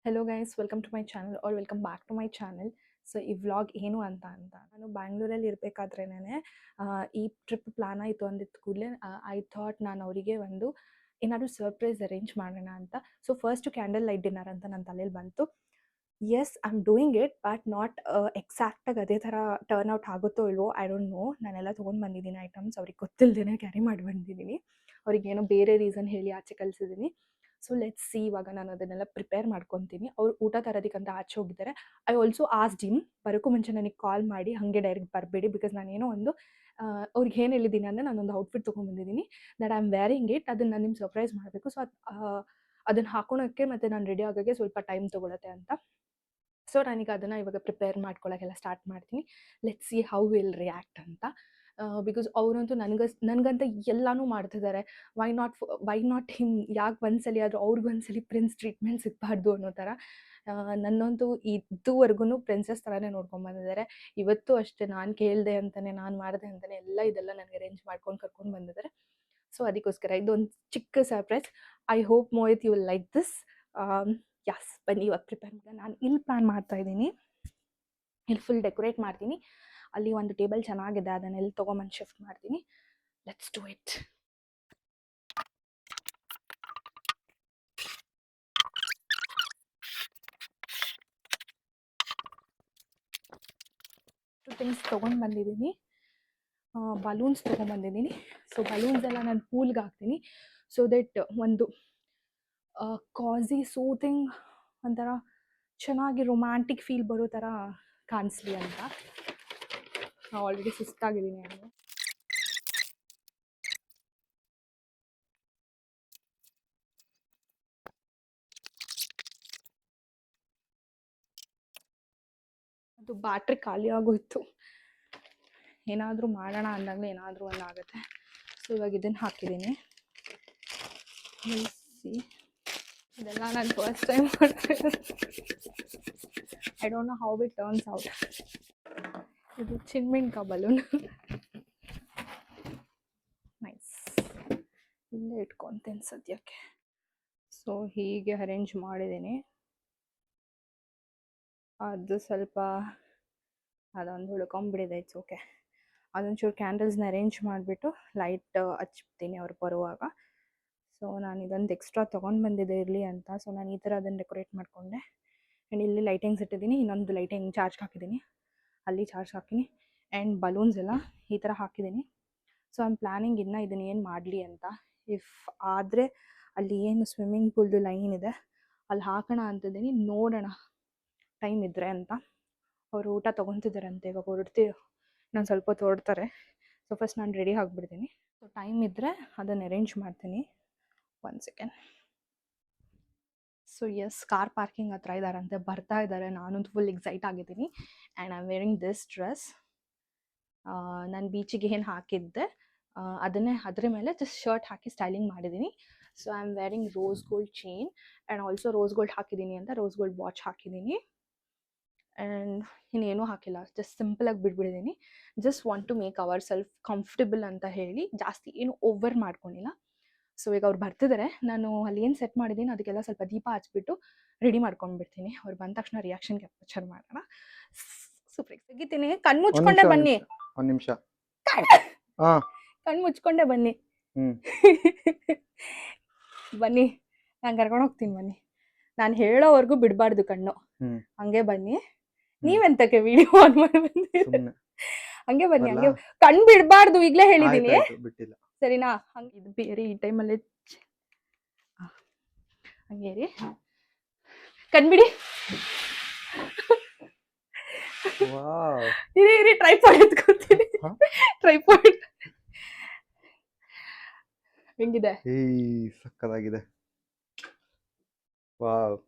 Hello guys, welcome to my channel or welcome back to my channel. So ಈ vlog ಏನು ಅಂತ ನಾನು ಬ್ಯಾಂಗ್ಳೂರಲ್ಲಿ ಇರಬೇಕಾದ್ರೇನೆ ಈ ಟ್ರಿಪ್ ಪ್ಲಾನ್ ಆಯಿತು ಅಂದಿದ್ದ ಕೂಡಲೇ ಐ ಥಾಟ್ ನಾನು ಅವರಿಗೆ ಒಂದು ಏನಾದರೂ ಸರ್ಪ್ರೈಸ್ ಅರೇಂಜ್ ಮಾಡೋಣ ಅಂತ. So first candle light dinner ಅಂತ ನನ್ನ ತಲೆಯಲ್ಲಿ ಬಂತು. Yes, I am doing it, but not ಎಕ್ಸಾಕ್ಟಾಗಿ ಅದೇ ಥರ ಟರ್ನ್ ಔಟ್ ಆಗುತ್ತೋ ಇಲ್ವೋ, ಐ ಡೋಂಟ್ ನೋ. ನಾನೆಲ್ಲ ತೊಗೊಂಡು ಬಂದಿದ್ದೀನಿ ಐಟಮ್ಸ್, ಅವ್ರಿಗೆ ಗೊತ್ತಿಲ್ಲದೇ ಕ್ಯಾರಿ ಮಾಡಿ ಬಂದಿದ್ದೀನಿ. ಅವ್ರಿಗೇನೋ ಬೇರೆ ರೀಸನ್ ಹೇಳಿ ಆಚೆ ಕಳಿಸಿದ್ದೀನಿ. So let's see. ಇವಾಗ ನಾನು ಅದನ್ನೆಲ್ಲ ಪ್ರಿಪೇರ್ ಮಾಡ್ಕೊತೀನಿ. ಅವ್ರು ಊಟ ತರೋದಕ್ಕಂತ ಆಚೆ ಹೋಗಿದ್ದಾರೆ. ಐ ಆಲ್ಸೋ ಆಸ್ಕ್ಡ್ ಹಿಮ್, ಬರೋಕ್ಕೂ ಮುಂಚೆ ನನಗೆ ಕಾಲ್ ಮಾಡಿ ಹಾಗೆ ಡೈರೆಕ್ಟ್ ಬರಬೇಡಿ, ಬಿಕಾಸ್ ನಾನೇನೋ ಒಂದು ಅವ್ರಿಗೆ ಏನು ಹೇಳಿದ್ದೀನಿ ಅಂದರೆ ನಾನೊಂದು ಔಟ್ಫಿಟ್ ತೊಗೊಂಡ್ಬಂದಿದ್ದೀನಿ, that I am wearing it. ಅದನ್ನು ನಾನು ನಿಮ್ಗೆ ಸರ್ಪ್ರೈಸ್ ಮಾಡಬೇಕು. ಸೊ ಅದನ್ನು ಹಾಕೊಳಕ್ಕೆ ಮತ್ತು ನಾನು ರೆಡಿ ಆಗೋಕ್ಕೆ ಸ್ವಲ್ಪ ಟೈಮ್ ತೊಗೊಳುತ್ತೆ ಅಂತ. ಸೊ ನಾನೀಗ ಅದನ್ನು ಇವಾಗ ಪ್ರಿಪೇರ್ ಮಾಡ್ಕೊಳ್ಳೋಕ್ಕೆಲ್ಲ ಸ್ಟಾರ್ಟ್ ಮಾಡ್ತೀನಿ. Let's see how will react ಅಂತ. ಬಿಕಾಸ್ ಅವರಂತೂ ನನಗಂತ ಎಲ್ಲನೂ ಮಾಡ್ತಿದ್ದಾರೆ. Why not him? ಯಾಕೆ ಒಂದ್ಸಲಿ ಆದರೂ ಅವ್ರಿಗೊಂದ್ಸಲಿ ಪ್ರಿನ್ಸ್ ಟ್ರೀಟ್ಮೆಂಟ್ ಸಿಗಬಾರ್ದು ಅನ್ನೋ ಥರ ನನ್ನಂತೂ ಇದುವರೆಗೂ ಪ್ರಿನ್ಸಸ್ ಥರನೇ ನೋಡ್ಕೊಂಬಂದಿದ್ದಾರೆ. ಇವತ್ತು ಅಷ್ಟೇ, ನಾನು ಕೇಳಿದೆ ಅಂತಲೇ, ನಾನು ಮಾಡಿದೆ ಅಂತಲೇ ಇದೆಲ್ಲ ನನಗೆ ಅರೇಂಜ್ ಮಾಡ್ಕೊಂಡು ಕರ್ಕೊಂಡು ಬಂದಿದ್ದಾರೆ. ಸೊ ಅದಕ್ಕೋಸ್ಕರ ಇದೊಂದು ಚಿಕ್ಕ surprise. I hope Mohit you will like this. Yes, ಬನ್ನಿ ಇವಾಗ ಪ್ರಿಪೇರ್ ಮಾಡಿ. ನಾನು ಇಲ್ಲಿ ಪ್ಲ್ಯಾನ್ ಮಾಡ್ತಾಯಿದ್ದೀನಿ, ಇಲ್ಲಿ ಫುಲ್ ಡೆಕೋರೇಟ್ ಮಾಡ್ತೀನಿ. ಅಲ್ಲಿ ಒಂದು ಟೇಬಲ್ ಚೆನ್ನಾಗಿದೆ, ಅದನ್ನೆಲ್ಲಿ ತೊಗೊಂಬಂದು ಶಿಫ್ಟ್ ಮಾಡ್ತೀನಿ. Let's do it. ಥಿಂಗ್ಸ್ ತೊಗೊಂಡು ಬಂದಿದ್ದೀನಿ. ಬಲೂನ್ಸ್ ತೊಗೊಂಬಂದಿದ್ದೀನಿ. ಸೊ ಬಲೂನ್ಸ್ ಎಲ್ಲ ನಾನು ಪೂಲ್ಗೆ ಹಾಕ್ತೀನಿ, ಸೊ ದಟ್ ಒಂದು ಕಾಝಿ ಸೂತಿಂಗ್ ಒಂಥರ ಚೆನ್ನಾಗಿ ರೊಮ್ಯಾಂಟಿಕ್ ಫೀಲ್ ಬರೋ ಥರ ಕಾಣಿಸ್ಲಿ ಅಂತ. ಆಲ್ರೆಡಿ ಸುಸ್ತಾಗಿದ್ದೀನಿ ನಾನು. ಅದು ಬ್ಯಾಟ್ರಿ ಖಾಲಿ ಆಗೋಯ್ತು. ಏನಾದರೂ ಮಾಡೋಣ ಅಂದಾಗಲೇ ಏನಾದರೂ ಒಂದು ಆಗುತ್ತೆ. ಸೊ ಇವಾಗ ಇದನ್ನು ಹಾಕಿದ್ದೀನಿ. ಇದೆಲ್ಲ ನಾನು ಫಸ್ಟ್ ಟೈಮ್ ಮಾಡ್ತಿರೋದು. I don't know how it turns out. ಇದು ಚಿನ್ಮಿಂಕ ಬಲೂನ್. ನೈಸ್. ಇಲ್ಲೇ ಇಟ್ಕೊತೀನಿ ಸದ್ಯಕ್ಕೆ. ಸೊ ಹೀಗೆ ಅರೇಂಜ್ ಮಾಡಿದ್ದೀನಿ. ಅದು ಸ್ವಲ್ಪ ಅದೊಂದು ಉಳ್ಕೊಂಬಿಡಿದೆ, ಇಟ್ಸ್ ಓಕೆ. ಅದೊಂಚೂರು ಕ್ಯಾಂಡಲ್ಸ್ನ ಅರೇಂಜ್ ಮಾಡಿಬಿಟ್ಟು ಲೈಟ್ ಹಚ್ತೀನಿ ಅವ್ರು ಬರುವಾಗ. ಸೊ ನಾನು ಇದೊಂದು ಎಕ್ಸ್ಟ್ರಾ ತೊಗೊಂಡು ಬಂದಿದ್ದೆ ಇರಲಿ ಅಂತ. ಸೊ ನಾನು ಈ ಥರ ಅದನ್ನು ಡೆಕೋರೇಟ್ ಮಾಡಿಕೊಂಡೆ. ಆ್ಯಂಡ್ ಇಲ್ಲಿ ಲೈಟಿಂಗ್ಸ್ ಇಟ್ಟಿದ್ದೀನಿ, ಇನ್ನೊಂದು ಲೈಟಿಂಗ್ ಚಾರ್ಜ್ ಹಾಕಿದ್ದೀನಿ, ಅಲ್ಲಿ ಚಾರ್ಜ್ ಹಾಕಿನಿ. ಆ್ಯಂಡ್ ಬಲೂನ್ಸ್ ಎಲ್ಲ ಈ ಥರ ಹಾಕಿದ್ದೀನಿ. ಸೊ ಐ ಆಮ್ ಪ್ಲ್ಯಾನಿಂಗ್ ಇನ್ನೂ ಇದನ್ನು ಏನು ಮಾಡಲಿ ಅಂತ. ಇಫ್ ಆದರೆ ಅಲ್ಲಿ ಏನು ಸ್ವಿಮ್ಮಿಂಗ್ ಪೂಲ್ದು ಲೈನ್ ಇದೆ ಅಲ್ಲಿ ಹಾಕೋಣ ಅಂತಿದ್ದೀನಿ, ನೋಡೋಣ ಟೈಮ್ ಇದ್ದರೆ ಅಂತ. ಅವರು ಊಟ ತೊಗೊತಿದ್ದಾರಂತೆ, ಇವಾಗ ಹೊರಡ್ತೀವಿ, ನಾನು ಸ್ವಲ್ಪ ಹೊತ್ತು ಹೊರಡ್ತಾರೆ. ಸೊ ಫಸ್ಟ್ ನಾನು ರೆಡಿ ಆಗಿಬಿಡ್ತೀನಿ. ಸೊ ಟೈಮ್ ಇದ್ದರೆ ಅದನ್ನು ಅರೇಂಜ್ ಮಾಡ್ತೀನಿ. 1 second. So yes, car parking ಹತ್ರ ಇದ್ದಾರಂತೆ, ಬರ್ತಾ ಇದ್ದಾರೆ. ನಾನಂತೂ ಫುಲ್ ಎಕ್ಸೈಟ್ ಆಗಿದ್ದೀನಿ. And I am wearing this dress. ನಾನು ಬೀಚಿಗೆ ಏನು ಹಾಕಿದ್ದೆ ಅದನ್ನೇ ಅದ್ರ ಮೇಲೆ ಜಸ್ಟ್ ಶರ್ಟ್ ಹಾಕಿ ಸ್ಟೈಲಿಂಗ್ ಮಾಡಿದ್ದೀನಿ. So I am wearing rose gold chain and also rose gold ಹಾಕಿದ್ದೀನಿ ಅಂತ ರೋಸ್ ಗೋಲ್ಡ್ ವಾಚ್ ಹಾಕಿದ್ದೀನಿ. ಆ್ಯಂಡ್ ಇನ್ನೇನೂ ಹಾಕಿಲ್ಲ, ಜಸ್ಟ್ ಸಿಂಪಲಾಗಿ ಬಿಟ್ಬಿಟ್ಟಿದ್ದೀನಿ. Just want to make our self comfortable ಅಂತ ಹೇಳಿ ಜಾಸ್ತಿ ಏನು ಓವರ್ ಮಾಡ್ಕೊಂಡಿಲ್ಲ. ಸೊ ಈಗ ಅವ್ರು ಬರ್ತಿದ್ದಾರೆ, ನಾನು ಅಲ್ಲಿ ಏನು ಸೆಟ್ ಮಾಡಿದ್ದೀನಿ ಅದಕ್ಕೆಲ್ಲ ಸ್ವಲ್ಪ ದೀಪ ಹಚ್ಬಿಟ್ಟು ರೆಡಿ ಮಾಡ್ಕೊಂಡ್ಬಿಡ್ತೀನಿ. ಅವ್ರು ಬಂದ ತಕ್ಷಣ ರಿಯಾಕ್ಷನ್ ಕ್ಯಾಪ್ಚರ್ ಮಾಡೋಣ. ಸೂಪರ್ ತೆಗಿತೀನಿ. ಕಣ್ಣು ಮುಚ್ಕೊಂಡೆ ಬನ್ನಿ. ಒಂದು ನಿಮಿಷ. ಕಣ್ಣು ಮುಚ್ಕೊಂಡೆ ಬನ್ನಿ. ಬನ್ನಿ, ನಾನು ಕರ್ಕೊಂಡು ಹೋಗ್ತೀನಿ. ಬನ್ನಿ, ನಾನು ಹೇಳೋವರೆಗೂ ಬಿಡಬಾರ್ದು ಕಣ್ಣು. ಹಂಗೆ ಬನ್ನಿ. ನೀವೆಂತಕ್ಕೆ ವಿಡಿಯೋ ಆನ್ ಮಾಡಿ ಬಂದಿದ್ದೀರಿ? ಹಂಗೆ ಬನ್ನಿ, ಹಂಗೆ ಕಣ್ಣು ಬಿಡಬಾರ್ದು. ಈಗಲೇ ಹೇಳಿದ್ದೀನಿ, ಸರಿನಾ? ಹಂಗೆ ಇದು ಬೇರೆ ಈ ಟೈಮಲ್ಲಿ ಹಂಗೆ ರೀ. ಕಣ್ಬಿಡಿ. ಇರಿ ಟ್ರೈಪಾಡ್ ಎತ್ಕೊತೀನಿ. ಟ್ರೈಪಾಡ್ ಹೆಂಗಿದೆ? ಸಕ್ಕತ್ತಾಗಿದೆ. Wow,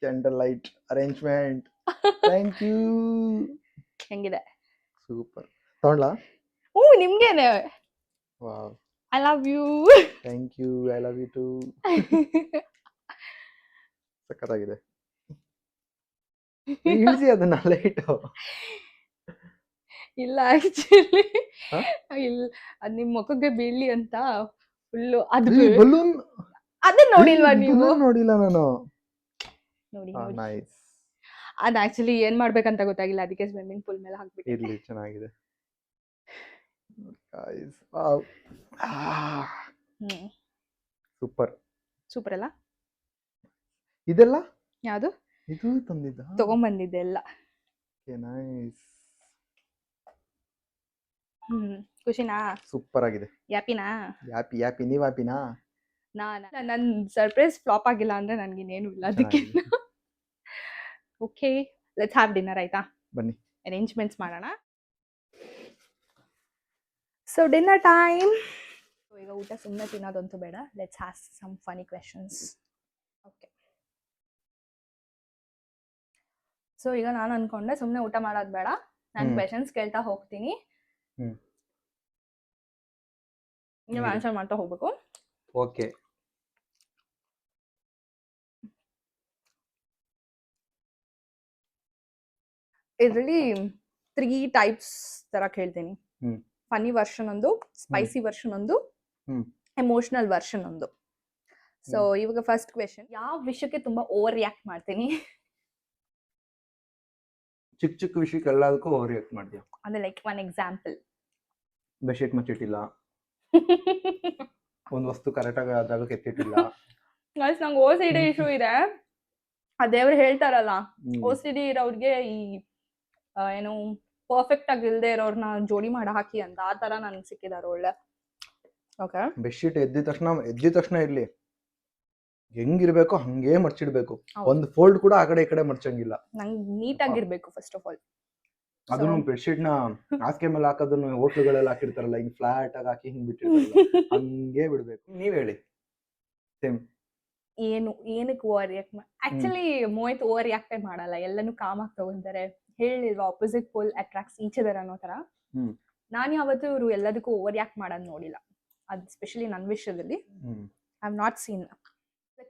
candle light arrangement. Thank you. ಹೆಂಗಿದೆ? ಸೂಪರ್. ತಗೊಳ್ಳ? ನಿಮ್ಗೇನೆ. Wow, I love you. Thank you. I love you too. ಸಕ್ಕತ್ತಾಗಿದೆ. ಇಳಿಸಿ ಅದನ್ನ ಲೈಟ್. ಇಲ್ಲ, ಆಕ್ಚುಲಿ ಇಲ್ಲ, ಅದು ನಿಮ್ಮ ಮುಖಕ್ಕೆ ಬೀಳಲಿ ಅಂತ ಫುಲ್ಲು. ಅದು ಬಲೂನ್ ಅದನ್ನ ನೋಡಿಲ್ವಾ ನೀವು? ನೋಡಿಲ್ಲ ನಾನು. ನೋಡಿ ನೋಡಿ ನೈಸ್. ಅದು ಆಕ್ಚುಲಿ ಏನ್ ಮಾಡ್ಬೇಕಂತ ಗೊತ್ತಾಗಿಲ್ಲ, ಅದಕ್ಕೆ ಸ್ವಿಮ್ಮಿಂಗ್ ಪೂಲ್ ಮೇಲೆ ಹಾಕ್ಬಿಟ್ಟೆ. ಇರ್ಲಿ, ಚೆನ್ನಾಗಿದೆ. Guys, wow, super. ಸೂಪರ್ ಅಲ್ಲ? ಇದೆಲ್ಲ ಯಾವುದು? ಇದು ತಂದಿದ್ದ ತಗೊಂಬಂದಿದ್ದೆ ಎಲ್ಲ. ನೈಸ್. ಖುಷಿನಾ? ಸೂಪರ್ ಆಗಿದೆ. ಯಾಪಿನಾ? ಯಾಪಿ ಯಾಪಿ, ನೀವ್ ಯಾಪಿನಾ? ನನ್ನ ಸರ್ಪ್ರೈಸ್ ಫ್ಲಾಪ್ ಆಗಿಲ್ಲ ಅಂದ್ರೆ ನನ್ಗಿನ್ನೇನು ಇಲ್ಲ ಅದಕ್ಕೆ. Okay, let's have dinner. ಆಯ್ತಾ, ಬನ್ನಿ ಅರೇಂಜ್ಮೆಂಟ್ಸ್ ಮಾಡೋಣ. So dinner time. ಈಗ ಊಟ ಸುಮ್ಮನೆ ತಿನ್ನೋದಂತೂ ಬೇಡ, let's have some funny questions. Okay, so ಈಗ ನಾನು ಅನ್ಕೊಂಡೆ ಸುಮ್ಮನೆ ಊಟ ಮಾಡೋದು ಬೇಡ, ನಾನು ಕ್ವೆಶನ್ಸ್ ಕೇಳ್ತಾ ಹೋಗ್ತೀನಿ, ನೀವು ಆನ್ಸರ್ ಮಾಡ್ತಾ ಹೋಗ್ಬೇಕು. ಓಕೆ. ಇದರಲ್ಲಿ 3 ಟೈಪ್ಸ್ ತರ ಕೇಳ್ತೀನಿ. ಫನಿ ವರ್ಷನ್ ಒಂದು, ಸ್ಪೈಸಿ ವರ್ಷನ್ ಒಂದು, ಎಮೋಷನಲ್ ವರ್ಷನ್ ಒಂದು. ಸೊ ಇವಾಗ ಫಸ್ಟ್ ಕ್ವೆಶನ್, ಯಾವ ವಿಷಯಕ್ಕೆ ತುಂಬಾ ಓವರ್ ರಿಯಾಕ್ಟ್ ಮಾಡ್ತೀನಿ? ಚಿಕ್ಕ ಚಿಕ್ಕ ವಿಷಯಕ್ಕೆ ಎಲ್ಲದಕ್ಕೂ ಓವರ್ ರಿಯಾಕ್ಟ್ ಮಾಡ್ತೀಯ. ಅಂದ್ರೆ ಲೈಕ್ ಒನ್ ಎಕ್ಸಾಂಪಲ್. ಬೆಡ್ಶೀಟ್ ಮಚ್ಚಿಟ್ಟಿಲ್ಲ, ಒಂದು ವಸ್ತು ಕರೆಕ್ಟಾಗಿ ಜಾಗಕ್ಕೆ ಎತ್ತಿಟ್ಟಿಲ್ಲ. ನಂಗೆ ಓ ಸಿ ಡಿ ಇಶ್ಯೂ ಇದೆ. ಅದೇವ್ರು ಹೇಳ್ತಾರಲ್ಲ, ಓ ಸಿ ಡಿ ಇರೋರ್ಗೆ ಈ ಏನು ಪರ್ಫೆಕ್ಟ್ ಆಗಿ ಇಲ್ದೇ ಇರೋರ್ನ ಜೋಡಿ ಮಾಡಿ ಹಾಕಿ ಅಂತ, ಆ ತರ ನನ್ಗೆ ಸಿಕ್ಕಿದಾರೆ ಒಳ್ಳೆ. ಓಕೆ, ಬೆಡ್ಶೀಟ್ ಎದ್ದಿದ ತಕ್ಷಣ ಇರ್ಲಿ, ಹೆಂಗಿರ್ಬೇಕು ಹಂಗೇ ಮರ್ಚಿಡ್ಬೇಕು. ಒಂದು ಫೋಲ್ಡ್ ಕೂಡ ಆ ಕಡೆ ಈ ಕಡೆ ಮರ್ಚಂಗಿಲ್ಲ. ನಂಗೆ ನೀಟಾಗಿರ್ಬೇಕು ಫಸ್ಟ್ ಆಫ್ ಆಲ್. ಅದನ್ನು ಬೆಡ್ಶೀಟ್ ನ ಹಾಸಿಗೆ ಮೇಲೆ ಹಾಕೋದನ್ನು ಹೋಟ್ಲುಗಳೆಲ್ಲ ಹಾಕಿರ್ತಾರಲ್ಲ, ಹಿಂಗ್ ಫ್ಲಾಟ್ ಆಗಿ ಹಾಕಿ ಹಿಂಗ್ ಬಿಟ್ಟಿರ್ತಾರಲ್ಲ, ಹಂಗೇ ಬಿಡ್ಬೇಕು. ನೀವ್ ಹೇಳಿ. ಸೇಮ್. ಏನಕ್ಕೆ over react actually Mohit over ರಿಯಾಕ್ಟೇ ಮಾಡಲ್ಲ, ಎಲ್ಲಾನು ಕಾಮ್ ಆಗಿ ತಗೊಂತಾರೆ. ಹೇಳಿಲ್ವಾ, opposite pole attracts each other ಅನ್ನೋ ತರ. ನಾನು ಯಾವತ್ತೂ ಇವರು ಎಲ್ಲದಕ್ಕೂ ಓವರ್ ರಿಯಾಕ್ಟ್ ಮಾಡೋದು ನೋಡಿಲ್ಲ, ಅದು ಸ್ಪೆಷಲಿ ನನ್ನ ವಿಷಯದಲ್ಲಿ. I have not seen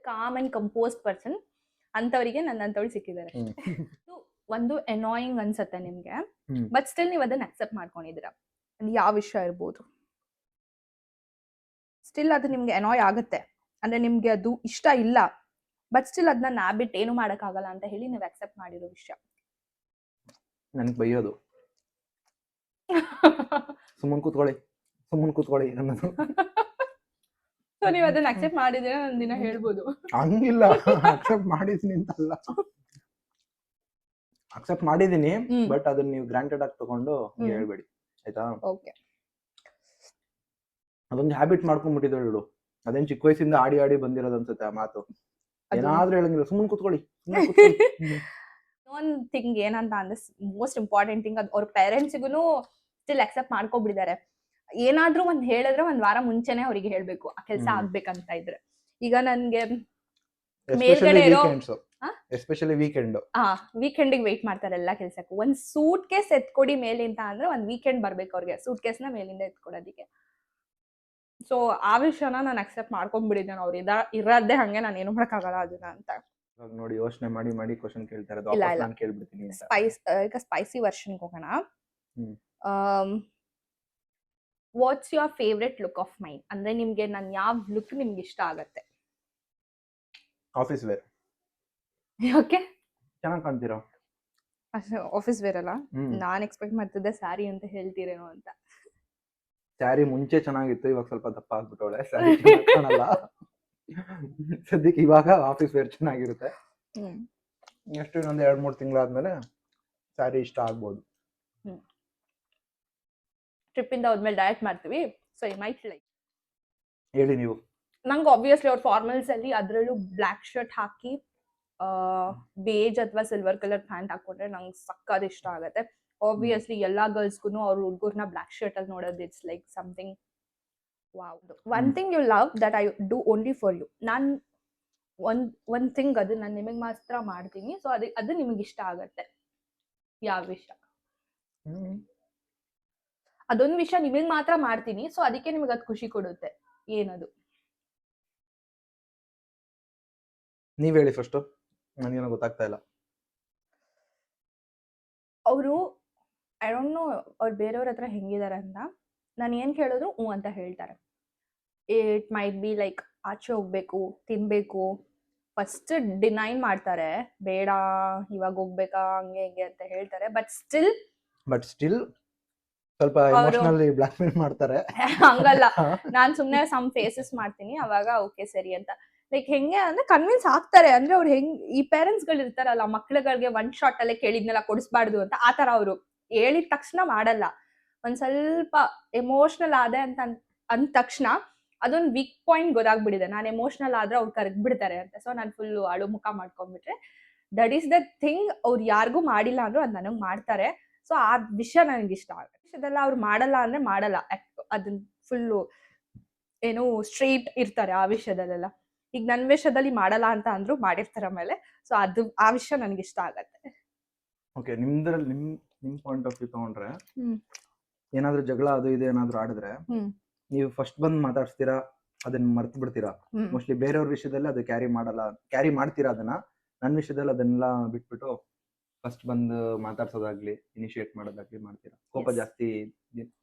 com and composed person. ಅಂತವರಿಗೆ ನನ್ನಂತವ್ರು ಸಿಕ್ಕಿದ್ದಾರೆ. ಒಂದು ಅನಾಯಿಂಗ್ ಅನ್ಸತ್ತೆ ನಿಮ್ಗೆ, ಬಟ್ ಸ್ಟಿಲ್ ನೀವು ಅದನ್ನ ಅಕ್ಸೆಪ್ಟ್ ಮಾಡ್ಕೊಂಡಿದ್ದೀರಾ. ಯಾವ ವಿಷಯ ಇರ್ಬೋದು, ಸ್ಟಿಲ್ ಅದು ನಿಮ್ಗೆ ಅನಾಯ್ ಆಗುತ್ತೆ, ಅಂದ್ರೆ ನಿಮ್ಗೆ ಅದು ಇಷ್ಟ ಇಲ್ಲ, ಬಟ್ ಸ್ಟಿಲ್ ಅದನ್ನ ಹ್ಯಾಬಿಟ್ ಏನು ಮಾಡಕ್ಕಾಗಲ್ಲ ಅಂತ ಹೇಳಿ ನೀವು ಅಕ್ಸೆಪ್ಟ್ ಮಾಡಿರೋ ವಿಷಯ. ನನ್ಗೆ ಬೈಯೋದು, ಸುಮ್ಮನೆ ಕೂತ್ಕೊಳ್ಳಿ ಅನ್ನೋದು. ಸೊ ನೀವು ಅದನ್ನ ಅಕ್ಸೆಪ್ಟ್ ಮಾಡಿದ್ರೆ ಒಂದ್ ದಿನ ಹೇಳ್ಬೋದು. ಹಂಗಿಲ್ಲ, ಅಕ್ಸೆಪ್ಟ್ ಮಾಡಿದೀನಿ ಅಂತಲ್ಲ, ಅಕ್ಸೆಪ್ಟ್ ಮಾಡಿದೀನಿ, ಬಟ್ ಅದನ್ನ ನೀವು ಗ್ರಾಂಟೆಡ್ ಆಗಿ ತಗೊಂಡು ಹೇಳ್ಬೇಡಿ, ಆಯ್ತಾ? ಓಕೆ, ಅದೊಂದು ಹ್ಯಾಬಿಟ್ ಮಾಡ್ಕೊಂಡ್ಬಿಟ್ಟಿದ್ರು ಇವ್ರು. ಅದೇನ್ ಚಿಕ್ಕ ವಯಸ್ಸಿಂದ ಆಡಿ ಆಡಿ ಬಂದಿರೋದು ಅನ್ಸುತ್ತೆ ಆ ಮಾತು. ಏನಾದ್ರೂ ಹೇಳಂಗಿಲ್ಲ, ಸುಮ್ಮನೆ ಕೂತ್ಕೊಳ್ಳಿ. ಒಂದ್ ಥಿಂಗ್ ಏನಂತ ಅಂದ್ರೆ, ಮೋಸ್ಟ್ ಇಂಪಾರ್ಟೆಂಟ್ ಥಿಂಗ್, ಅದು ಅವ್ರ ಪೇರೆಂಟ್ಸಿಗೂ ಸ್ಟಿಲ್ ಅಕ್ಸೆಪ್ಟ್ ಮಾಡ್ಕೊಬಿಟ್ಟಿದ್ದಾರೆ. ಏನಾದ್ರೂ ಒಂದ್ ಹೇಳಿದ್ರೆ ಒಂದ್ ವಾರ ಮುಂಚೆನೆ ಅವ್ರಿಗೆ ಹೇಳ್ಬೇಕು, ಆ ಕೆಲಸ ಆಗ್ಬೇಕಂತ ಇದ್ರೆ. ಈಗ ನನ್ಗೆ ಮೇಲ್ಗಡೆ ಇರೋ ಎಸ್ಪೆಷಲಿ ವೀಕೆಂಡ್ ವೇಟ್ ಮಾಡ್ತಾರೆ ಎಲ್ಲಾ ಕೆಲ್ಸಕ್ಕೂ. ಒಂದ್ ಸೂಟ್ ಕೇಸ್ ಎತ್ಕೊಡಿ ಮೇಲಿಂದ ಅಂದ್ರೆ ಒಂದ್ ವೀಕೆಂಡ್ ಬರ್ಬೇಕು ಅವ್ರಿಗೆ ಸೂಟ್ ಕೇಸ್ನ ಮೇಲಿಂದ ಎತ್ಕೊಡೋದಿಕ್ಕೆ. ಸೊ ಆ ವಿಷಯನ ನಾನು ಅಕ್ಸೆಪ್ಟ್ ಮಾಡ್ಕೊಂಡ್ಬಿಟ್ಟಿದ್ದೇನೆ. ಅವ್ರು ಇರೋದೇ ಹಂಗೆ, ನಾನು ಏನು ಮಾಡಕ್ಕಾಗಲ್ಲ ಅದನ್ನ ಅಂತ. ನೋಡಿ, ಯೋಚನೆ ಮಾಡಿ ಕ್ವಶನ್ ಕೇಳ್ತಾರೆ. ಈಗ ಸ್ಪೈಸಿ ವರ್ಷನ್ ಹೋಗೋಣ. What's your favourite look of main? ಅಂದ್ರೆ ನಿಮ್ಗೆ ನನ್ ಯಾವ ಲುಕ್ ನಿಮ್ಗೆ ಇಷ್ಟ ಆಗತ್ತೆ? Office wear. ಓಕೆ, ಚೆನ್ನಾಗಿ ಕಾಣ್ತೀರಾ. ಆಫೀಸ್ ವೇರ್ ಅಲ್ಲ, ನಾನ್ ಎಕ್ಸ್ಪೆಕ್ಟ್ ಮಾಡ್ತಿದ್ದೆ ಸ್ಯಾರಿ ಅಂತ ಹೇಳ್ತೀರೇನೋ ಅಂತ. ಸ್ಯಾರಿ ಮುಂಚೆ ಚೆನ್ನಾಗಿತ್ತು, ಇವಾಗ ಸ್ವಲ್ಪ ದಪ್ಪ ಆಗ್ಬಿಟ್ಟವಳೆ. ಸ್ಯಾರಿ ಕಾಣಲ್ಲ ಸದ್ಯಕ್ಕೆ. ಇವಾಗ ಆಫೀಸ್ ವೇರ್ ಚೆನ್ನಾಗಿರುತ್ತೆ. ಎಷ್ಟು ಇನ್ನೊಂದು 2-3 ತಿಂಗಳಾದ್ಮೇಲೆ ಸ್ಯಾರಿ ಇಷ್ಟ ಆಗ್ಬೋದು. ಟ್ರಿಪ್ ಇಂದ ಹೋದ್ಮೇಲೆ ಡಯಟ್ ಮಾಡ್ತೀವಿ, ಸೊ ಐ ಮೈಟ್ ಲೈಕ್. ಹೇಳಿ ನೀವು. ನಂಗೆ ಆಬ್ವಿಯಸ್ಲಿ ಅವ್ರ ಫಾರ್ಮಲ್ಸ್ ಅಲ್ಲಿ ಅದ್ರಲ್ಲೂ ಬ್ಲ್ಯಾಕ್ ಶರ್ಟ್ ಹಾಕಿ ಬೇಜ್ ಅಥವಾ ಸಿಲ್ವರ್ ಕಲರ್ ಪ್ಯಾಂಟ್ ಹಾಕೊಂಡ್ರೆ ನಂಗೆ ಸಕ್ಕತ್ ಇಷ್ಟ ಆಗತ್ತೆ. ಆಬ್ವಿಯಸ್ಲಿ ಎಲ್ಲಾ ಗರ್ಲ್ಸ್ಗೂ ಅವ್ರ ಹುಡುಗರ್ನ ಬ್ಲ್ಯಾಕ್ ಶರ್ಟ್ ಅಲ್ಲಿ ನೋಡೋದು it's like something wow. One thing you love that I do only for you. ನಾನು ಒಂದ್ ಥಿಂಗ್ ಅದು ನಾನು ನಿಮಗೆ ಮಾತ್ರ ಮಾಡ್ತೀನಿ, ಸೊ ಅದು ನಿಮಗೆ ಇಷ್ಟ ಆಗತ್ತೆ. ಯಾವ ವಿಷಯ? ಅದೊಂದು ವಿಷಯ ನಿಮಗೆ ಮಾತ್ರ ಮಾಡ್ತೀನಿ, ಸೊ ಅದಕ್ಕೆ ನಿಮಗೆ ಅದು ಖುಷಿ ಕೊಡುತ್ತೆ. ಏನದು? ನೀವ್ ಹೇಳಿ ಫಸ್ಟ್, ನನಗೇನೋ ಗೊತ್ತಾಗ್ತಾ ಇಲ್ಲ. ಅವರು ಐ ಡೋಂಟ್ ನೋ ಅವ್ರು ಬೇರೆಯವ್ರ ಹತ್ರ ಹೆಂಗಿದಾರೆ ಅಂತ. ನಾನು ಏನ್ ಕೇಳಿದ್ರು ಅಂತ ಹೇಳ್ತಾರೆ. ಇಟ್ ಮೈಟ್ ಬಿ ಲೈಕ್ ಆಚೆ ಹೋಗ್ಬೇಕು, ತಿನ್ಬೇಕು, ಫಸ್ಟ್ ಡಿನೈ ಮಾಡ್ತಾರೆ, ಬೇಡ ಇವಾಗ ಹೋಗ್ಬೇಕಾ ಹಂಗೆ ಹಿಂಗೆ ಅಂತ ಹೇಳ್ತಾರೆ. ಬಟ್ ಸ್ಟಿಲ್ ಸ್ವಲ್ಪ ಅವ್ರು ಎಮೋಷನಲಿ ಬ್ಲಾಕ್ ಮೇಲ್ ಮಾಡ್ತಾರೆ. ಹಂಗಲ್ಲ, ನಾನ್ ಸುಮ್ನೆ ಸಮ್ ಫೇಸಸ್ ಮಾಡ್ತೀನಿ, ಅವಾಗ ಓಕೆ ಸರಿ ಅಂತ. ಲೈಕ್ ಹೆಂಗೆ ಅಂದ್ರೆ ಕನ್ವಿನ್ಸ್ ಆಗ್ತಾರೆ. ಅಂದ್ರೆ ಅವ್ರು ಈ ಪೇರೆಂಟ್ಸ್ ಗಳು ಇರ್ತಾರಲ್ಲ, ಮಕ್ಳುಗಳಿಗೆ ಒನ್ ಶಾಟ್ ಅಲ್ಲೇ ಕೇಳಿದ್ನೆಲ್ಲ ಕೊಡಿಸ್ಬಾರ್ದು ಅಂತ, ಆತರ ಅವರು ಹೇಳಿದ ತಕ್ಷಣ ಮಾಡಲ್ಲ. ಒಂದ್ ಸ್ವಲ್ಪ ಎಮೋಷನಲ್ ಆದೆ ಅಂತ ಅಂದ ತಕ್ಷಣ ಅದೊಂದು ವೀಕ್ ಪಾಯಿಂಟ್ ಗೊತ್ತಾಗ್ಬಿಟ್ಟಿದೆ. ನಾನು ಎಮೋಷನಲ್ ಆದ್ರೆ ಅವ್ರು ಕರಗ್ಬಿಡ್ತಾರೆ ಅಂತ. ಸೊ ನಾನು ಫುಲ್ ಅಳು ಮುಖ ಮಾಡ್ಕೊಂಡ್ಬಿಟ್ರೆ ದಟ್ ಈಸ್ ದ ಥಿಂಗ್. ಅವ್ರು ಯಾರಿಗೂ ಮಾಡಿಲ್ಲ ಅಂದ್ರೂ ಅದ್ ನನಗ್ ಮಾಡ್ತಾರೆ. ಸೊ ಆ ವಿಷಯ ನನಗೆ ಇಷ್ಟ ಆಗುತ್ತೆ. ವಿಷಯದಲ್ಲ ಅವ್ರು ಮಾಡಲ್ಲ ಅಂದ್ರೆ ಮಾಡಲ್ಲ, ಅದನ್ನ ಫುಲ್ಲು ಏನು ಸ್ಟ್ರೈಟ್ ಇರ್ತಾರೆ ಆ ವಿಷಯದಲ್ಲೆಲ್ಲ. ಈಗ ನನ್ ವಿಷಯದಲ್ಲಿ ಮಾಡಲ್ಲ ಅಂತ ಅಂದ್ರು ಮಾಡಿರ್ತಾರೆ ಆಮೇಲೆ. ಸೊ ಅದು ಆ ವಿಷಯ ನನಗೆ ಇಷ್ಟ ಆಗತ್ತೆ. ಓಕೆ, ನಿಮ್ ಪಾಯಿಂಟ್ ಆಫ್ ವ್ಯೂ ತಗೊಂಡ್ರೆ, ಏನಾದ್ರೂ ಜಗಳ ಅದು ಇದು ಏನಾದ್ರೂ ಆಡಿದ್ರೆ ನೀವು ಫಸ್ಟ್ ಬಂದ್ ಮಾತಾಡ್ಸ್ತೀರಾ, ಅದನ್ನ ಮರ್ತು ಬಿಡ್ತೀರಾ? ಮೋಸ್ಟ್ಲಿ ಬೇರೆಯವ್ರ ವಿಷಯದಲ್ಲಿ ಅದು ಕ್ಯಾರಿ ಮಾಡ್ತೀರಾ ಅದನ್ನ. ನನ್ನ ವಿಷಯದಲ್ಲಿ ಅದನ್ನೆಲ್ಲ ಬಿಟ್ಬಿಟ್ಟು ಫಸ್ಟ್ ಬಂದು ಮಾತಾಡ್ಸೋದಾಗ್ಲಿ, ಇನಿಶಿಯೇಟ್ ಮಾಡೋದಾಗ್ಲಿ ಮಾಡ್ತೀರಾ? ಕೋಪ ಜಾಸ್ತಿ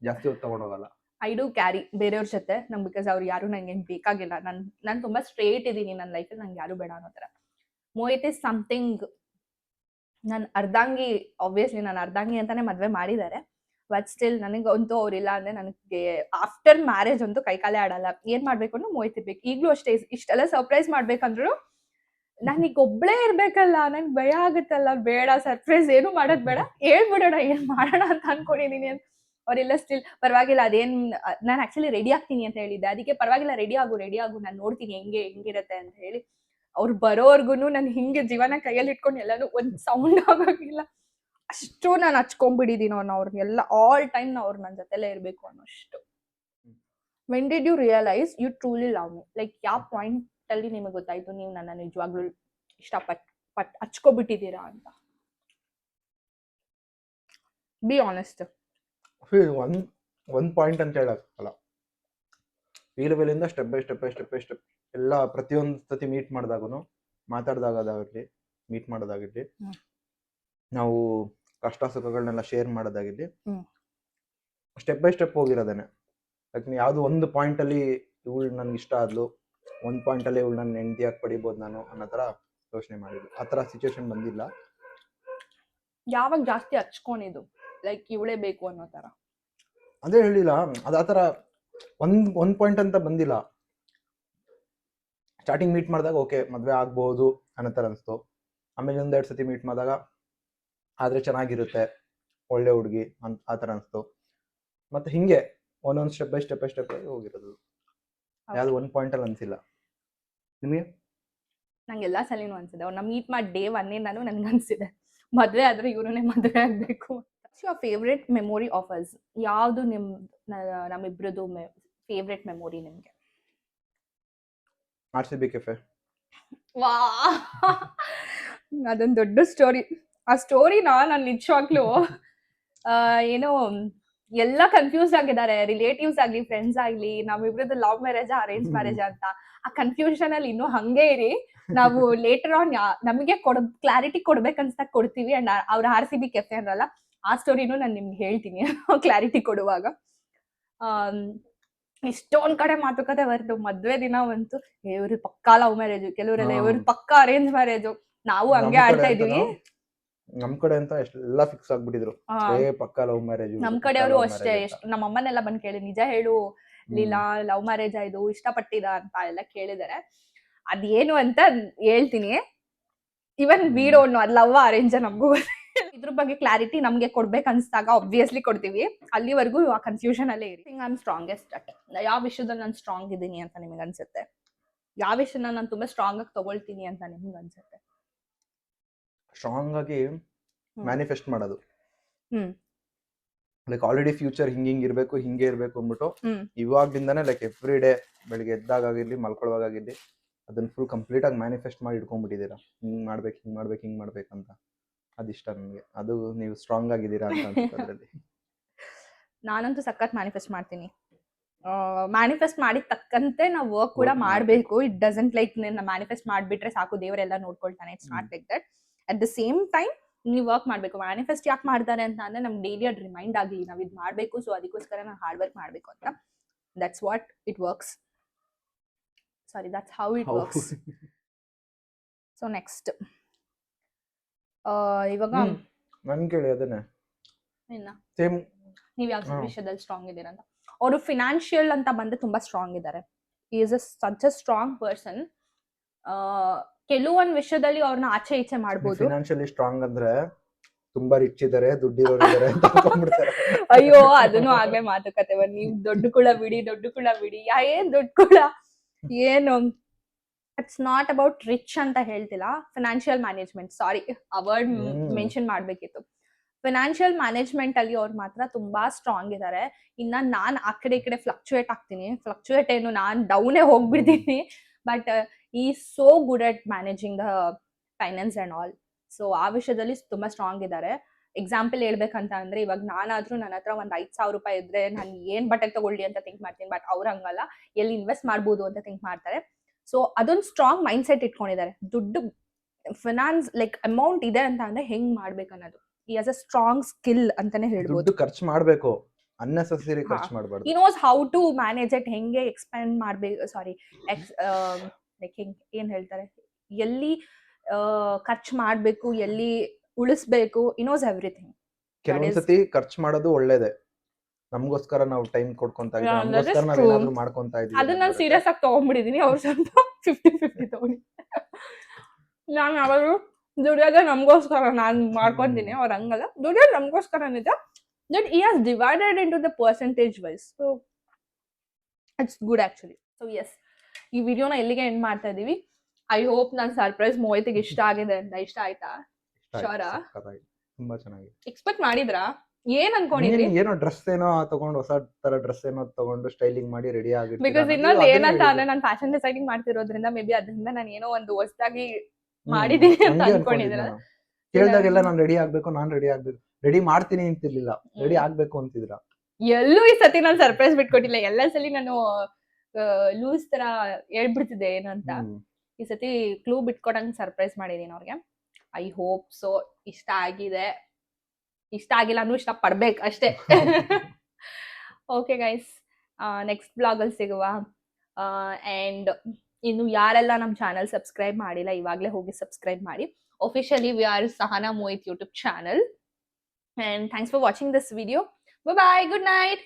ಹೊತ್ತು ತಗೊಂಡೋಗಲ್ಲ. ಐ ಡೂ ಕ್ಯಾರಿ ಬೇರೆಯವ್ರ ಜೊತೆ ನಮ್, ಬಿಕಾಸ್ ಅವ್ರು ಯಾರು ನಂಗೆ ಬೇಕಾಗಿಲ್ಲ. ನಾನು ತುಂಬಾ ಸ್ಟ್ರೇಟ್ ಇದೀನಿ ನನ್ನ ಲೈಫಲ್ಲಿ, ನಂಗೆ ಯಾರು ಬೇಡ ಅನ್ನೋ ತರ. ಮೋಹಿತ್ ಇಸ್ ಸಮಥಿಂಗ್, ನನ್ನ ಅರ್ಧಾಂಗಿ. ಆಬ್ವಿಯಸ್ಲಿ ನನ್ನ ಅರ್ಧಾಂಗಿ ಅಂತಾನೆ ಮದ್ವೆ ಮಾಡಿದ್ದಾರೆ. ಬಟ್ ಸ್ಟಿಲ್ ನನಗಂತೂ ಅವ್ರಿಲ್ಲ ಅಂದ್ರೆ ನನಗೆ ಆಫ್ಟರ್ ಮ್ಯಾರೇಜ್ ಅಂತೂ ಕೈಕಾಲೇ ಆಡಲ್ಲ. ಏನ್ ಮಾಡ್ಬೇಕು ಅಂದ್ರೆ ಮೋಹಿತ್ ಇರ್ಬೇಕು. ಈಗ್ಲೂ ಅಷ್ಟೇ, ಇಷ್ಟೆಲ್ಲ ಸರ್ಪ್ರೈಸ್ ಮಾಡ್ಬೇಕಂದ್ರು ನಾನೀಗ ಒಬ್ಳೇ ಇರ್ಬೇಕಲ್ಲ, ನಂಗೆ ಭಯ ಆಗುತ್ತಲ್ಲ. ಬೇಡ ಸರ್ಪ್ರೈಸ್ ಏನು ಮಾಡೋದ್ ಬೇಡ, ಹೇಳ್ಬಿಡೋಣ ಏನ್ ಮಾಡೋಣ ಅಂತ ಅನ್ಕೊಂಡಿದೀನಿ ಅಂತ. ಅವ್ರೆಲ್ಲ ಸ್ಟಿಲ್ ಪರವಾಗಿಲ್ಲ, ಅದೇನ್ ನಾನು ಆಕ್ಚುಲಿ ರೆಡಿ ಆಗ್ತೀನಿ ಅಂತ ಹೇಳಿದ್ದೆ. ಅದಕ್ಕೆ ಪರವಾಗಿಲ್ಲ, ರೆಡಿ ಆಗು, ನಾನು ನೋಡ್ತೀನಿ ಹೆಂಗಿರತ್ತೆ ಅಂತ ಹೇಳಿ. ಅವ್ರು ಬರೋವರ್ಗುನು ನಾನು ಹಿಂಗೆ ಜೀವನ ಕೈಯಲ್ಲಿ ಇಟ್ಕೊಂಡು ಎಲ್ಲಾನು ಒಂದ್ ಸೌಂಡ್ ಆಗೋಗಿಲ್ಲ, ಅಷ್ಟು ನಾನು ಹಚ್ಕೊಂಡ್ಬಿಟ್ಟಿದೀನಿ ಅವ್ರನ್ನೆಲ್ಲ. ಆಲ್ ಟೈಮ್ ಅವ್ರು ನನ್ನ ಜೊತೆಲೇ ಇರ್ಬೇಕು ಅನ್ನೋಷ್ಟು. When did you realise you truly love me? Like ಯಾವ ಪಾಯಿಂಟ್ ಅಲ್ಲಿ ನಿಮಗೆ ಗೊತ್ತಾಯ್ತು ನೀವು ನನ್ನ ನಿಜವಾಗ್ಲೂ ಇಷ್ಟಪಟ್ಟು ಹಚ್ಕೊಬಿಟ್ಟಿದ್ದೀರಾ ಅಂತ? Be honest. ಒಂದ್ ಪಾಯಿಂಟ್ ಅಂತ ಹೇಳಕ್ಕಲ್ಲ, ಸ್ಟೆಪ್ ಬೈ ಸ್ಟೆಪ್ ಎಲ್ಲ ಪ್ರತಿಯೊಂದು ಸತಿ ಮೀಟ್ ಮಾಡಿದಾಗೂ, ಮಾತಾಡಿದಾಗದಾಗಿರ್ಲಿ, ಮೀಟ್ ಮಾಡೋದಾಗಿರ್ಲಿ, ನಾವು ಕಷ್ಟ ಸುಖಗಳನ್ನೆಲ್ಲ ಶೇರ್ ಮಾಡೋದಾಗಿರ್ಲಿ, ಸ್ಟೆಪ್ ಬೈ ಸ್ಟೆಪ್ ಹೋಗಿರೋದೇನೆ. ಯಾಕಂದ್ರೆ ಯಾವ್ದು ಒಂದು ಪಾಯಿಂಟ್ ಅಲ್ಲಿ ಇವಳು ನನ್ಗೆ ಇಷ್ಟ ಆದ್ಲು, ಒಂದ್ ಪಾಯಿಂಟ್ ಅಲ್ಲಿ ಇವಳು ನನ್ನ ಹೆಂಡತಿಯಾಗಿ ಪಡಿಬೋದು ನಾನು ಅನ್ನೋ ತರ ಯೋಚನೆ ಮಾಡಿದ್ಲು. ಆತರ ಸಿಚುವೇಶನ್ ಬಂದಿಲ್ಲ. ಯಾವಾಗ ಜಾಸ್ತಿ ಹಚ್ಕೊಂಡಿದ್ದು ಲೈಕ್ ಇವಳೇ ಬೇಕು ಅನ್ನೋ ತರ? ಅದೇ ಹೇಳಿಲ್ಲ, ಅದು ಆತರ ಒಂದ್ ಪಾಯಿಂಟ್ ಅಂತ ಬಂದಿಲ್ಲ. ಸ್ಟಾರ್ಟಿಂಗ್ ಮೀಟ್ ಮಾಡಿದಾಗ ಓಕೆ ಮದ್ವೆ ಆಗ್ಬಹುದು ಅನ್ನೋ ತರ ಅನಿಸ್ತು. ಆಮೇಲೆ ಒಂದೆರಡು ಸತಿ ಮೀಟ್ ಮಾಡಿದಾಗ ಆದ್ರೆ ಚೆನ್ನಾಗಿರುತ್ತೆ, ಒಳ್ಳೆ ಹುಡುಗಿ ಅಂತ ಆ ತರ ಅನಿಸ್ತು. ಮತ್ತೆ ಹಿಂಗೆ ಒಂದೊಂದು ಸ್ಟೆಪ್ ಬೈ ಸ್ಟೆಪ್ ಹೋಗಿರೋದು. ಯಾವ್ದು ಒಂದ್ ಪಾಯಿಂಟ್ ಅಲ್ಲಿ ಅನ್ಸಿಲ್ಲ. ನಿಮಗೆ? ನಂಗೆ ಎಲ್ಲಾ ಸಲಿನೂ ಅನ್ಸಿದೆ. ಅವ್ರನ್ನ ಮೀಟ್ ಮಾಡಿ ಡೇ ಒನ್ನಿಂದಾನು ನನ್ಗೆ ಅನ್ಸಿದೆ ಮದ್ವೆ ಆದ್ರೆ ಇವ್ರನ್ನೇ ಮದ್ವೆ ಆಗ್ಬೇಕು. Your favourite memory of us? ಯಾವ್ದು ನಮ್ಮಿಬ್ರದ್ದು ಫೇವ್ರೆಟ್ ಮೆಮೊರಿ ನಿಮ್ಗೆ? RCB cafe. ವಾ, ಅದೊಂದು ದೊಡ್ಡ ಸ್ಟೋರಿ. ಆ ಸ್ಟೋರಿನ ನಾನು ನಿಜವಾಗ್ಲೂ ಏನೋ ಎಲ್ಲ ಕನ್ಫ್ಯೂಸ್ ಆಗಿದ್ದಾರೆ, ರಿಲೇಟಿವ್ಸ್ ಆಗ್ಲಿ, ಫ್ರೆಂಡ್ಸ್ ಆಗ್ಲಿ. ನಮ್ಮಿಬ್ರದ್ದು ಲವ್ ಮ್ಯಾರೇಜ್ ಅರೇಂಜ್ ಮ್ಯಾರೇಜ್ ಅಂತ ಆ ಕನ್ಫ್ಯೂಷನ್ ಅಲ್ಲಿ ಇನ್ನೂ ಹಂಗೆ ಇರಿ. ನಾವು ಲೇಟರ್ ಆನ್ ನಮಗೆ ಕ್ಲಾರಿಟಿ ಕೊಡ್ಬೇಕನ್ಸ್ದಾಗ ಕೊಡ್ತೀವಿ. ಅಂಡ್ ಅವ್ರ RCB ಕೆಫೆ ಅಂದ್ರಲ್ಲ, ಆ ಸ್ಟೋರಿನೂ ನಾನು ನಿಮ್ಗೆ ಹೇಳ್ತೀನಿ ಕ್ಲಾರಿಟಿ ಕೊಡುವಾಗ. ಇಷ್ಟೊಂದ್ ಕಡೆ ಮಾತುಕತೆ ಬರ್ತು. ಮದ್ವೆ ದಿನ ಬಂತು, ಇವ್ರು ಪಕ್ಕಾ ಲವ್ ಮ್ಯಾರೇಜ್, ಕೆಲವರೆಲ್ಲ ಇವ್ರು ಪಕ್ಕಾ ಅರೇಂಜ್ ಮ್ಯಾರೇಜ್. ನಾವು ಹಂಗೆ ಆಡ್ತಾ ಇದ್ವಿ. ನಮ್ ಕಡೆ ಅಂತ ಎಲ್ಲ ಫಿಕ್ಸ್ ಆಗ್ಬಿಟ್ಟಿದ್ರು, ಪಕ್ಕಾ ಲವ್ ಮ್ಯಾರೇಜ್. ನಮ್ ಕಡೆಯವರು ಅಷ್ಟೇ. ನಮ್ಮ ಅಮ್ಮನೆಲ್ಲ ಬಂದ್ ಕೇಳಿ, ನಿಜ ಹೇಳು ಲೀಲಾ, ಲವ್ ಮ್ಯಾರೇಜ್ ಆಯ್ತು, ಇಷ್ಟಪಟ್ಟಿದ ಅಂತ ಎಲ್ಲ ಕೇಳಿದಾರೆ. ಅದೇನು ಅಂತ ಹೇಳ್ತೀನಿ. ಇವನ್ ವಿ ಡೋಂಟ್ ನೋ ಅದ್ ಲವ್ ಅರೇಂಜ್ ನಮಗೂ. ಇದ್ರ ಬಗ್ಗೆ ಕ್ಲಾರಿಟಿ ನಮ್ಗೆ ಕೊಡ್ಬೇಕು ಅನ್ಸ್ದಾಗ ಆಬ್ವಿಯಸ್ಲಿ ಕೊಡ್ತೀವಿ. ಅಲ್ಲಿವರೆಗೂ ಆ ಕನ್ಫ್ಯೂಷನ್ ಅಲ್ಲೇ ಇರಿ. ಐ ಆಮ್ ಸ್ಟ್ರಾಂಗೆಸ್ಟ್ ಅಟ್ ಯಾವ ವಿಷಯದಲ್ಲಿ ನಾನು ಸ್ಟ್ರಾಂಗ್ ಇದ್ದೀನಿ ಅಂತ ನಿಮ್ಗೆ ಅನ್ಸುತ್ತೆ? ಯಾವ ವಿಷಯನ ನಾನು ತುಂಬಾ ಸ್ಟ್ರಾಂಗ್ ಆಗಿ ತಗೊಳ್ತೀನಿ ಅಂತ ನಿಮ್ಗೆ ಅನ್ಸುತ್ತೆ? ಸ್ಟ್ರಾಂಗ್ ಆಗಿ ಮ್ಯಾನಿಫೆಸ್ಟ್ ಮಾಡೋದು. ಲೈಕ್ ಆಲ್ರೆಡಿ ಫ್ಯೂಚರ್ ಹಿಂಗೆ ಇರ್ಬೇಕು ಅಂದ್ಬಿಟ್ಟು ಇವಾಗ್ಲಿಂದಾನೆ ಲೈಕ್ ಎವ್ರಿ ಡೇ ಬೆಳಿಗ್ಗೆ ಎದ್ದಾಗಿರ್ಲಿ, ಮಲ್ಕೊಳ್ಳೋವಾಗಿರ್ಲಿ, ಅದನ್ನ ಫುಲ್ ಕಂಪ್ಲೀಟ್ ಆಗಿ ಮ್ಯಾನಿಫೆಸ್ಟ್ ಮಾಡಿ ಇಟ್ಕೊಂಡ್ಬಿಟ್ಟಿದ್ದೀರಾ. ಹಿಂಗ್ ಮಾಡ್ಬೇಕಂತ. ಅದಿಷ್ಟ ನನಗೆ. ಅದು ನೀವು ಸ್ಟ್ರಾಂಗ್ ಆಗಿದ್ದೀರಾ ಅಂತ ಅನ್ಸುತ್ತೆ ಅದ್ರಲ್ಲಿ. ನಾನಂತೂ ಸಖತ್ ಮ್ಯಾನಿಫೆಸ್ಟ್ ಮಾಡ್ತೀನಿ. ಮ್ಯಾನಿಫೆಸ್ಟ್ ಮಾಡಿದ ತಕ್ಕಂತೆ ನಾವು ವರ್ಕ್ ಕೂಡ ಮಾಡಬೇಕು. ಇಟ್ ಡಸಂಟ್ ಲೈಕ್ ಮ್ಯಾನಿಫೆಸ್ಟ್ ಮಾಡ್ಬಿಟ್ರೆ ಸಾಕು ದೇವರೆಲ್ಲ ನೋಡ್ಕೊಳ್ತಾನೆ. It's not like that. At the same time ನೀವು ವರ್ಕ್ ಮಾಡ್ಬೇಕು. ಮ್ಯಾನಿಫೆಸ್ಟ್ ಯಾಕೆ ಮಾಡ್ತಾರೆ ಅಂತ ಅಂದ್ರೆ ನಮ್ಗೆ ಡೈಲಿ ಅದು ರಿಮೈಂಡ್ ಆಗಲಿ ನಾವ್ ಇದು ಮಾಡ್ಬೇಕು. ಸೊ ಅದಕ್ಕೋಸ್ಕರ ನಾನು ಹಾರ್ಡ್ ವರ್ಕ್ ಮಾಡ್ಬೇಕು ಅಂತ. That's what it works. Sorry, that's how it works. So next ಇವಾಗ ನನ್ ಕೇಳಿ ಅದನ್ನೇ ಇನ್ನ ಸೇಮ್. ನೀವ್ ಯಾವ ವಿಷಯದಲ್ಲಿ ಸ್ಟ್ರಾಂಗ್ ಇದ್ದೀರಾ ಅಂತ. ಅವರು ಫಿನಾನ್ಷಿಯಲ್ ಅಂತ ಬಂದ್ರೆ ತುಂಬಾ ಸ್ಟ್ರಾಂಗ್ ಇದ್ದಾರೆ. Is such a strong person. ಕೆಲವೊಂದ್ ವಿಷಯದಲ್ಲಿ ಅವ್ರನ್ನ ಆಚೆ ಈಚೆ ಮಾಡ್ಬೋದು. ಫಿನಾನ್ಷಿಯಲಿ ಸ್ಟ್ರಾಂಗ್ ಅಂದ್ರೆ ತುಂಬಾ ರಿಚ್ ಇದಾರೆ, ದುಡ್ಡಿರೋರು ಇದಾರೆ ಅಂತ ಅನ್ಕೊಂಡ್ಬಿಡ್ತಾರೆ. ಅಯ್ಯೋ ಅದನ್ನು ಆಗ್ಲೇ ಮಾತುಕತೆ ಬಂದ್ ನೀವ್ ದೊಡ್ಡ ಕುಳ ಬಿಡಿ ಏನ್ ದೊಡ್ಡ ಕುಳ ಏನು. ಇಟ್ಸ್ ನಾಟ್ ಅಬೌಟ್ ರಿಚ್ ಅಂತ ಹೇಳ್ತಿಲ್ಲ, ಫಿನಾನ್ಷಿಯಲ್ ಮ್ಯಾನೇಜ್ಮೆಂಟ್, ಸಾರಿ ಆ ವರ್ಡ್ ಮೆನ್ಷನ್ ಮಾಡ್ಬೇಕಿತ್ತು. ಫಿನಾನ್ಷಿಯಲ್ ಮ್ಯಾನೇಜ್ಮೆಂಟ್ ಅಲ್ಲಿ ಅವ್ರು ಮಾತ್ರ ತುಂಬಾ ಸ್ಟ್ರಾಂಗ್ ಇದ್ದಾರೆ. ಇನ್ನ ನಾನ್ ಆ ಕಡೆ ಈ ಕಡೆ ಫ್ಲಕ್ಚುಯೇಟ್ ಆಗ್ತೀನಿ. ಫ್ಲಕ್ಚುಯೇಟ್ ಏನು, ನಾನ್ ಡೌನೇ ಹೋಗ್ಬಿಡ್ತೀನಿ. ಬಟ್ ಈ so good at managing the finance and all. So ಆ ವಿಷಯದಲ್ಲಿ ತುಂಬಾ ಸ್ಟ್ರಾಂಗ್ ಇದ್ದಾರೆ. ಎಕ್ಸಾಂಪಲ್ ಹೇಳ್ಬೇಕಂತ ಅಂದ್ರೆ, ಇವಾಗ ನಾನಾದ್ರೂ ನನ್ನ ಹತ್ರ ಒಂದ್ 5,000 ರೂಪಾಯಿ ಇದ್ರೆ ನಾನು ಏನ್ ಬಟ್ಟೆ ತಗೊಳ್ಳಿ ಅಂತ ಥಿಂಕ್ ಮಾಡ್ತೀನಿ. ಬಟ್ ಅವ್ರ ಹಂಗಲ್ಲ, ಎಲ್ಲಿ ಇನ್ವೆಸ್ಟ್ ಮಾಡ್ಬೋದು ಅಂತ ಥಿಂಕ್ ಮಾಡ್ತಾರೆ. ಸೊ ಅದೊಂದು ಸ್ಟ್ರಾಂಗ್ ಮೈಂಡ್ ಸೆಟ್ ಇಟ್ಕೊಂಡಿದ್ದಾರೆ. ದುಡ್ಡು ಫಿನಾನ್ಸ್ ಲೈಕ್ ಅಮೌಂಟ್ ಇದೆ ಅಂತ ಅಂದ್ರೆ ಹೆಂಗ್ ಮಾಡ್ಬೇಕು ಅನ್ನೋದು ಈ ಆಸ್ ಅ ಸ್ಟ್ರಾಂಗ್ ಸ್ಕಿಲ್ ಅಂತಾನೆ ಹೇಳ್ಬೋದು. ದುಡ್ಡು ಖರ್ಚು ಮಾಡ್ಬೇಕು, ಅನ್ನೆಸೆಸರಿ ಖರ್ಚು ಮಾಡಬಾರ್ದು. He knows how to manage it, ಹೆಂಗೆ ಎಕ್ಸ್ಪೆಂಡ್ ಮಾಡ್ಬೇಕು, ಸಾರಿ ಲೈಕ್ ಹೆಂಗ್ ಏನ್ ಹೇಳ್ತಾರೆ, ಎಲ್ಲಿ ಖರ್ಚು ಮಾಡ್ಬೇಕು, ಎಲ್ಲಿ ಉಳಿಸ್ಬೇಕು, ಹಿ ನೋಸ್ ಎವ್ರಿಥಿಂಗ್. ಕೆಲವೊಂದ್ಸತಿ ಖರ್ಚು ಮಾಡೋದು ಒಳ್ಳೇದೇ, ನಮಗೋಸ್ಕರ ನಾವು ಟೈಮ್ ಕೊಡ್ಕೊಂತ ಇದೀವಿ, ನಮಗೋಸ್ಕರ ನಾವು ಏನಾದ್ರೂ ಮಾಡ್ಕೊಂತ ಇದೀವಿ. ಅದನ್ನ ನಾನು ಸೀರಿಯಸ್ ಆಗಿ ತಗೊಂಡ್ಬಿಟ್ಟಿದೀನಿ. ಅವ್ರು ಸ್ವಲ್ಪ 50-50 ತಗೊಂಡಿ. ನಾನು ಯಾವಾಗಲೂ ದುಡಿಯೋದೇ ನಮಗೋಸ್ಕರ ನಾನು ಮಾಡ್ಕೊಂತೀನಿ, ಅವ್ರು ಹಂಗಲ್ಲ, ದುಡಿಯೋದು ನಮಗೋಸ್ಕರ ನಿಜ. That he has divided into the percentage wise, so it's good actually. So yes, ಈ ವಿಡಿಯೋನ ಎಲ್ಲಿಗೆ ಎಂಡ್ ಮಾಡ್ತಾ ಇದೀವಿ. ಐ ಹೋಪ್ ನನ್ನ ಸರ್ಪ್ರೈಸ್ ಮೋಹಿತಿಗೆ ಇಷ್ಟ ಆಗಿದೆ ಅಂತ. ಇಷ್ಟ ಆಯ್ತಾ? ಶೋರಾ? ತುಂಬಾ ಚೆನ್ನಾಗಿದೆ. ಎಕ್ಸ್ಪೆಕ್ಟ್ ಮಾಡಿದ್ರಾ? ಏನ್ ಅನ್ಕೊಂಡಿದ್ರಿ? ಏನೋ ಡ್ರೆಸ್ ಏನೋ ತಗೊಂಡು, ಹೊಸ ತರ ಡ್ರೆಸ್ ಏನೋ ತಗೊಂಡು ಸ್ಟೈಲಿಂಗ್ ಮಾಡಿ ರೆಡಿ ಆಗಿರ್ತೀನಿ. ಬಿಕಾಸ್ ಇನ್ನೊಂದು ಏನಂತ ಅಂದ್ರೆ, ನಾನು ಫ್ಯಾಷನ್ ಡಿಸೈನಿಂಗ್ ಮಾಡ್ತಿರೋದ್ರಿಂದ ಮೇ ಬಿ ಅದರಿಂದ ನಾನು ಏನೋ ಒಂದು ಹೊಸದಾಗಿ ಮಾಡಿದೀನಿ ಅಂತ ಅನ್ಕೊಂಡಿದ್ರೆ. ಕೇಳ್ದಾಗೆಲ್ಲ ನಾನು ರೆಡಿ ಆಗ್ಬೇಕು, ರೆಡಿ ಮಾಡ್ತೀನಿ ಅಂತಿರ್ಲಿಲ್ಲ, ರೆಡಿ ಆಗ್ಬೇಕು ಅಂತಿದ್ರ. ಎಲ್ಲೂ ಈ ಸತಿ ನಾನು ಸರ್ಪ್ರೈಸ್ ಬಿಟ್ಕೊಟ್ಟಿಲ್ಲ. ಎಲ್ಲ ಸಲಿ ನಾನು ಲೂಸ್ ತರ ಹೇಳ್ಬಿಡ್ತಿದ್ದೆ ಏನಂತ. ಈ ಸತಿ ಕ್ಲೂ ಬಿಟ್ಕೊಡಂಗ್ ಸರ್ಪ್ರೈಸ್ ಮಾಡಿದೀನಿ ಅವ್ರಿಗೆ. ಐ ಹೋಪ್ ಸೊ ಇಷ್ಟ ಆಗಿದೆ. ಇಷ್ಟ ಆಗಿಲ್ಲ ಅನ್ನೂ ಇಷ್ಟ ಪಡ್ಬೇಕು ಅಷ್ಟೇ. ಓಕೆ ಗೈಸ್, ನೆಕ್ಸ್ಟ್ ಬ್ಲಾಗ್ ಅಲ್ಲಿ ಸಿಗುವ. ಅಂಡ್ ಇನ್ನು ಯಾರೆಲ್ಲ ನಮ್ಮ ಚಾನಲ್ ಸಬ್ಸ್ಕ್ರೈಬ್ ಮಾಡಿಲ್ಲ, ಇವಾಗಲೇ ಹೋಗಿ ಸಬ್ಸ್ಕ್ರೈಬ್ ಮಾಡಿ. Officially we are Sahana Mohit YouTube channel, and thanks for watching this video. Bye bye, good night.